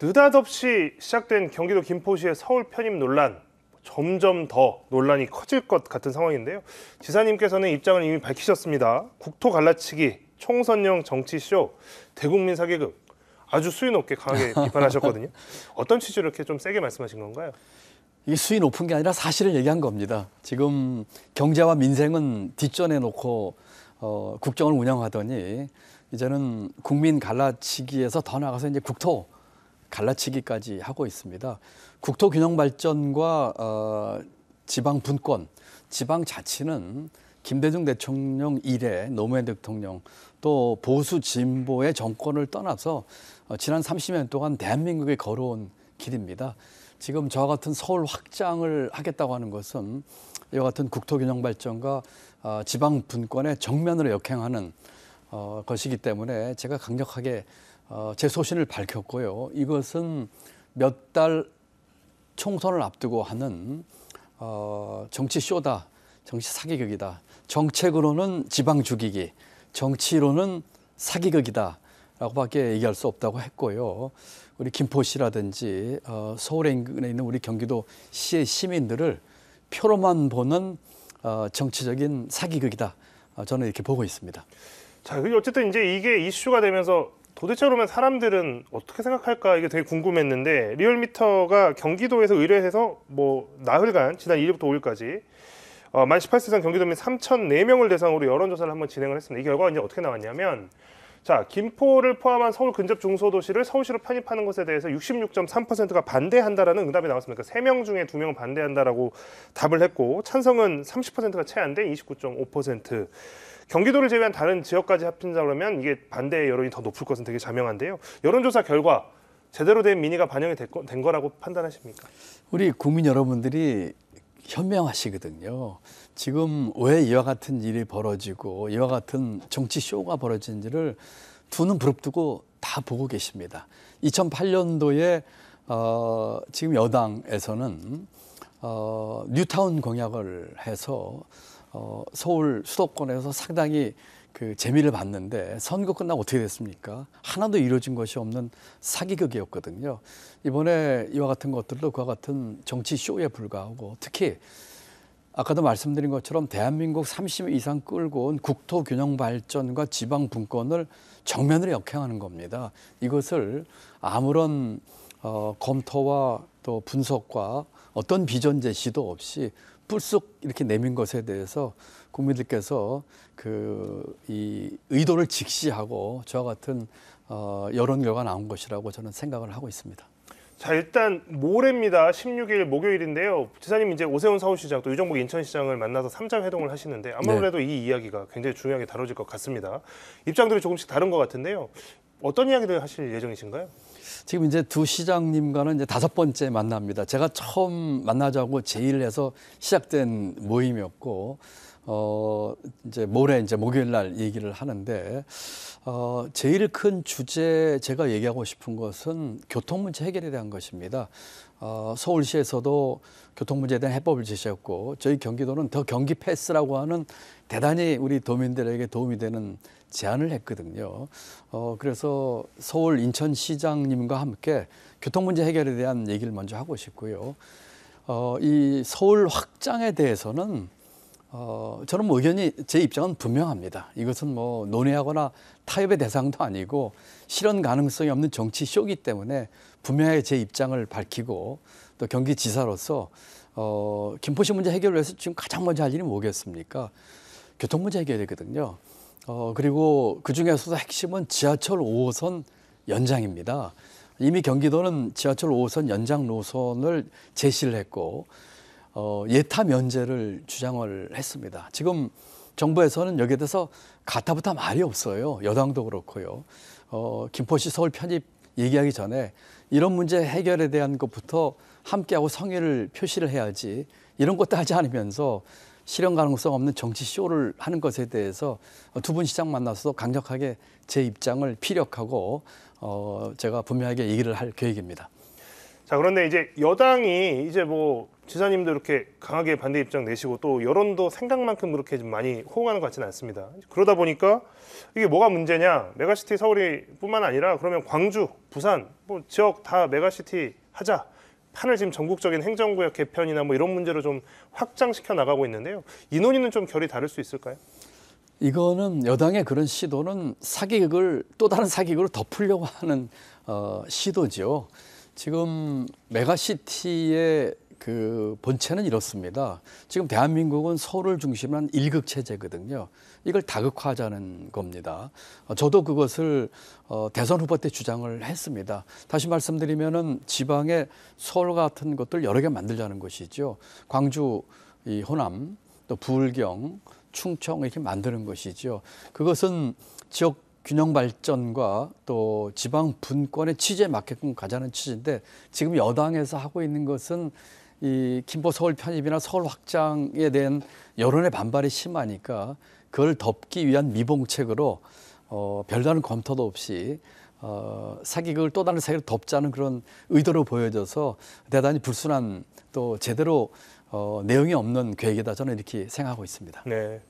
느닷없이 시작된 경기도 김포시의 서울 편입 논란, 점점 더 논란이 커질 것 같은 상황인데요. 지사님께서는 입장을 이미 밝히셨습니다. 국토 갈라치기, 총선용 정치쇼, 대국민 사기극 아주 수위 높게 강하게 비판하셨거든요. 어떤 취지로 이렇게 좀 세게 말씀하신 건가요? 이게 수위 높은 게 아니라 사실을 얘기한 겁니다. 지금 경제와 민생은 뒷전에 놓고 국정을 운영하더니 이제는 국민 갈라치기에서 더 나가서 이제 국토 갈라치기까지 하고 있습니다. 국토 균형 발전과 지방 분권, 지방 자치는 김대중 대통령 이래 노무현 대통령 또 보수 진보의 정권을 떠나서 지난 30년 동안 대한민국에 걸어온 길입니다. 지금 저와 같은 서울 확장을 하겠다고 하는 것은 이와 같은 국토 균형 발전과 지방 분권의 정면으로 역행하는 것이기 때문에 제가 강력하게 제 소신을 밝혔고요. 이것은 몇 달 총선을 앞두고 하는 정치 쇼다, 정치 사기극이다. 정책으로는 지방 죽이기, 정치로는 사기극이다 라고밖에 얘기할 수 없다고 했고요. 우리 김포시라든지 서울에 있는 우리 경기도 시의 시민들을 표로만 보는 정치적인 사기극이다. 저는 이렇게 보고 있습니다. 자, 어쨌든 이제 이게 이슈가 되면서 도대체 그러면 사람들은 어떻게 생각할까 이게 되게 궁금했는데 리얼미터가 경기도에서 의뢰해서 나흘간 지난 1일부터 5일까지 만 18세 이상 경기도민 3,004명을 대상으로 여론조사를 한번 진행을 했습니다. 이 결과가 이제 어떻게 나왔냐면 자, 김포를 포함한 서울 근접 중소도시를 서울시로 편입하는 것에 대해서 66.3%가 반대한다라는 응답이 나왔습니다. 그러니까 3명 중에 2명은 반대한다라고 답을 했고 찬성은 30%가 채 안 돼 29.5%. 경기도를 제외한 다른 지역까지 합친다 그러면 이게 반대 여론이 더 높을 것은 되게 자명한데요. 여론조사 결과 제대로 된 민의가 반영이 된 거라고 판단하십니까? 우리 국민 여러분들이 현명하시거든요. 지금 왜 이와 같은 일이 벌어지고 이와 같은 정치 쇼가 벌어진지를 두 눈 부릅뜨고 다 보고 계십니다. 2008년도에 지금 여당에서는 뉴타운 공약을 해서 서울 수도권에서 상당히 그 재미를 봤는데 선거 끝나고 어떻게 됐습니까? 하나도 이루어진 것이 없는 사기극이었거든요. 이번에 이와 같은 것들도 그와 같은 정치 쇼에 불과하고 특히 아까도 말씀드린 것처럼 대한민국 30년 이상 끌고 온 국토 균형 발전과 지방 분권을 정면으로 역행하는 겁니다. 이것을 아무런 검토와 또 분석과 어떤 비전 제시도 없이 불쑥 이렇게 내민 것에 대해서 국민들께서 이 의도를 직시하고 저와 같은 여론 결과가 나온 것이라고 저는 생각을 하고 있습니다. 자, 일단 모레입니다. 16일 목요일인데요. 지사님 이제 오세훈 서울시장 또 유정복 인천시장을 만나서 3자 회동을 하시는데 아무래도 이 이야기가 굉장히 중요하게 다뤄질 것 같습니다. 입장들이 조금씩 다른 것 같은데요. 어떤 이야기를 하실 예정이신가요? 지금 이제 두 시장님과는 이제 5번째 만납니다. 제가 처음 만나자고 제의를 시작된 모임이었고, 이제 모레 이제 목요일 날 얘기를 하는데, 제일 큰 주제 제가 얘기하고 싶은 것은 교통 문제 해결에 대한 것입니다. 서울시에서도 교통 문제에 대한 해법을 제시했고, 저희 경기도는 더 경기 패스라고 하는 대단히 우리 도민들에게 도움이 되는 제안을 했거든요. 그래서 서울 인천시장님과 함께 교통 문제 해결에 대한 얘기를 먼저 하고 싶고요. 이 서울 확장에 대해서는 저는 제 입장은 분명합니다. 이것은 논의하거나 타협의 대상도 아니고 실현 가능성이 없는 정치 쇼이기 때문에 분명하게 제 입장을 밝히고 또 경기지사로서 김포시 문제 해결을 위해서 지금 가장 먼저 할 일이 뭐겠습니까? 교통 문제 해결이거든요. 그리고 그중에서도 핵심은 지하철 5호선 연장입니다. 이미 경기도는 지하철 5호선 연장 노선을 제시를 했고 예타 면제를 주장을 했습니다. 지금 정부에서는 여기에 대해서 가타부타 말이 없어요. 여당도 그렇고요. 김포시 서울 편입 얘기하기 전에 이런 문제 해결에 대한 것부터 함께하고 성의를 표시를 해야지 이런 것도 하지 않으면서 실현 가능성 없는 정치 쇼를 하는 것에 대해서 두 분 시장 만나서 강력하게 제 입장을 피력하고 제가 분명하게 얘기를 할 계획입니다. 자, 그런데 이제 여당이 이제 지사님도 이렇게 강하게 반대 입장 내시고 또 여론도 생각만큼 그렇게 좀 많이 호응하는 것 같지는 않습니다. 그러다 보니까 이게 뭐가 문제냐? 메가시티 서울이뿐만 아니라 그러면 광주, 부산, 뭐 지역 다 메가시티 하자. 판을 지금 전국적인 행정구역 개편이나 뭐 이런 문제로 좀 확장시켜 나가고 있는데요. 이 논의는 좀 결이 다를 수 있을까요? 이거는 여당의 그런 시도는 사기극을 또 다른 사기극을 덮으려고 하는 시도죠. 지금 메가시티의 그 본체는 이렇습니다. 지금 대한민국은 서울을 중심으로 한 일극 체제거든요. 이걸 다극화하자는 겁니다. 저도 그것을 대선 후보 때 주장을 했습니다. 다시 말씀드리면은 지방의 서울 같은 것들 여러 개 만들자는 것이죠. 광주, 이 호남, 또 부울경, 충청 이렇게 만드는 것이죠. 그것은 지역 균형 발전과 또 지방 분권의 취지에 맞게끔 가자는 취지인데 지금 여당에서 하고 있는 것은 이 김포 서울 편입이나 서울 확장에 대한 여론의 반발이 심하니까 그걸 덮기 위한 미봉책으로 별다른 검토도 없이 사기극을 또 다른 사기를 덮자는 그런 의도로 보여져서 대단히 불순한 또 제대로 내용이 없는 계획이다 저는 이렇게 생각하고 있습니다. 네.